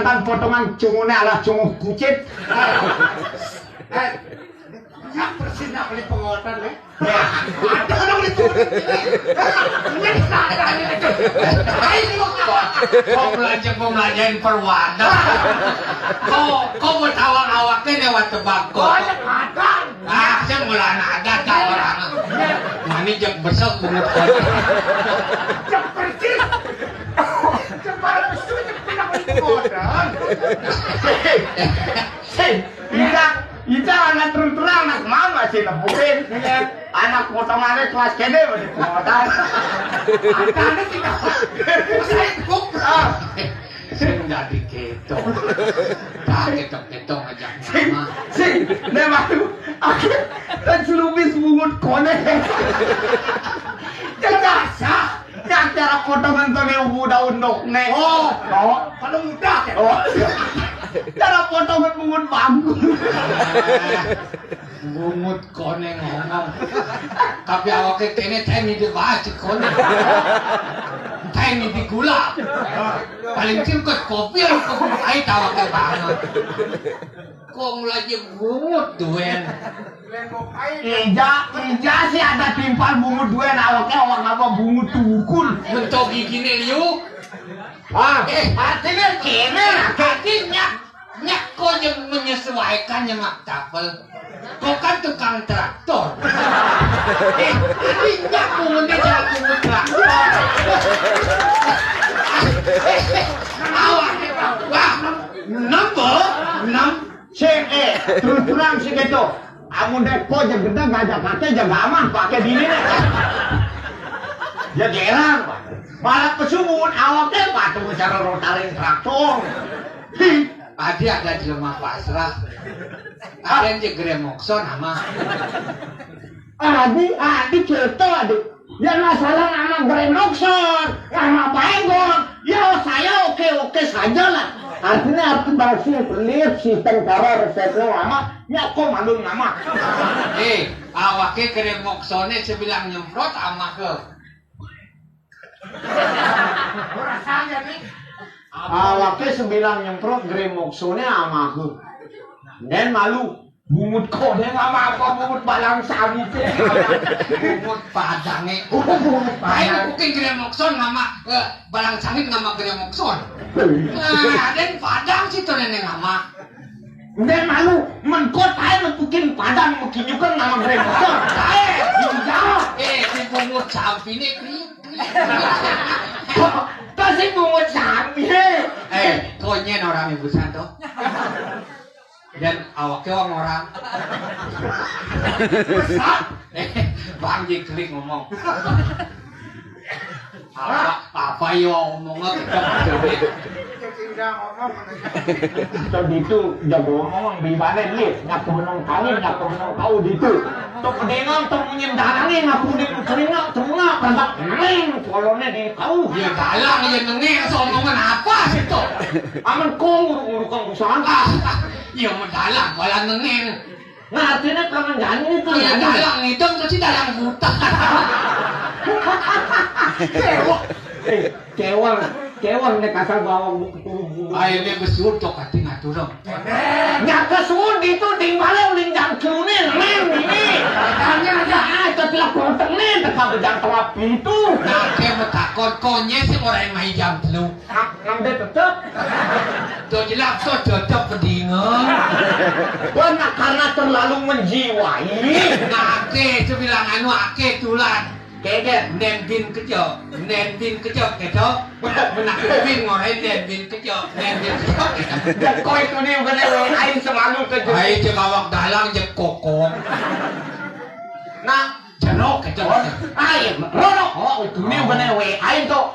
mantan potongan cungune ala cunguh kucit. Ya persis nak beli pengotan le. Ada orang beli cungune. Ini sadar ini. Kau belanjain perwada. Kau bertawang awaknya lewat tebak kau. Ada. Ah, saya mulai ada tak orang. Mani jek besok banget kau. Cek persis. Cepat besul cepat beli pengotan. Ita anak terang anak mama sih nebukin. Anak potongannya kelas kene beli pengotan. Anak kita. Saya kok. Sing jadi keto. Tak keto aja mama. Sing, ne malu. Kan selubis bungut kone. Jasa. Yang cara potongan tone ubu daun ne. Oh, kalau muda kan. Oh. Cara potongan bungut bambu. Bungut kone ngomong. Tapi awake kene teni dibahas kone. Teni digula. Paling singkat kopi lu kebukai awake banget. Kok mulai bungut duen. Ija sih ada timpal bungut duen awake orang apa bungut tukul. Bentuk gini liu. Artinya kene Artinya nyak kau yang menyesuaikan nyemak tapel. Kau kan tukang traktor. Artinya bungut dia bungut traktor. Awak wah, enam. Sing terus terang sih gitu. Amun depo aja gede gajah pakai jaga aman pakai dini nih. Ya gerang, malah pesumun awaknya batu cara rotarin traktor. Adi ada di rumah pasrah. Ada yang jegere mokso nama. Adi cerita adi. Ya masalah nama Gremokson, nama Baygon. Ya saya oke saja lah. Artinya bangsi pelit sistem cara resepnya lama. Ya kok mandun nama. Awake kere moksone sebilang nyemprot ama ke. Rasanya nih. Awake sebilang nyemprot Gremoksonya ama ke. Dan malu. Bungut kode sama apa bungut balang sawit bungut padange. Bungut padang. Mungkin Gremokson nama balang sawit nama Gremokson. Dan padang sih tuh nenek nama. Dan malu menkot aja mungkin padang mungkin juga nama Gremokson. Si bungut sapi ini kasih bungut sapi. Konyen orang ibu santo. Dan awaknya orang Bang Jiklik ngomong apa yo ngomongnya kita Jadi itu jago ngomong di mana nih ngaku menang kawin ngaku menang kau di itu tuh kedengar tuh menyemdarangi ngaku di telinga telinga kantak neng kolonnya di kau ya galang ya nengeng so ngomongan apa sih tuh aman kong uruk-urukan usaha ya mendalang wala nengeng nah artinya pelanggan jalan itu ya dalang itu terus dalang buta Kewang nek asal bawang ayo besur tok ati ngaturem nya kesud itu tinggalnya uling jam kunin men ini katanya aja setelah potong nih teka bejang tengah pintu nah dia takut konye sih orang main jam telu ngambil tetep tuh jelas tuh tetep pedingan benar karena terlalu menjiwai ake sebilang anu ake tulan kayaknya nembin kecil keto menakutkan ngorai nembin kecil dan kau itu nih bukan air selalu kejut air cekawak dalang jek kokong nah jerok kecil air rono oh itu nih bukan air tuh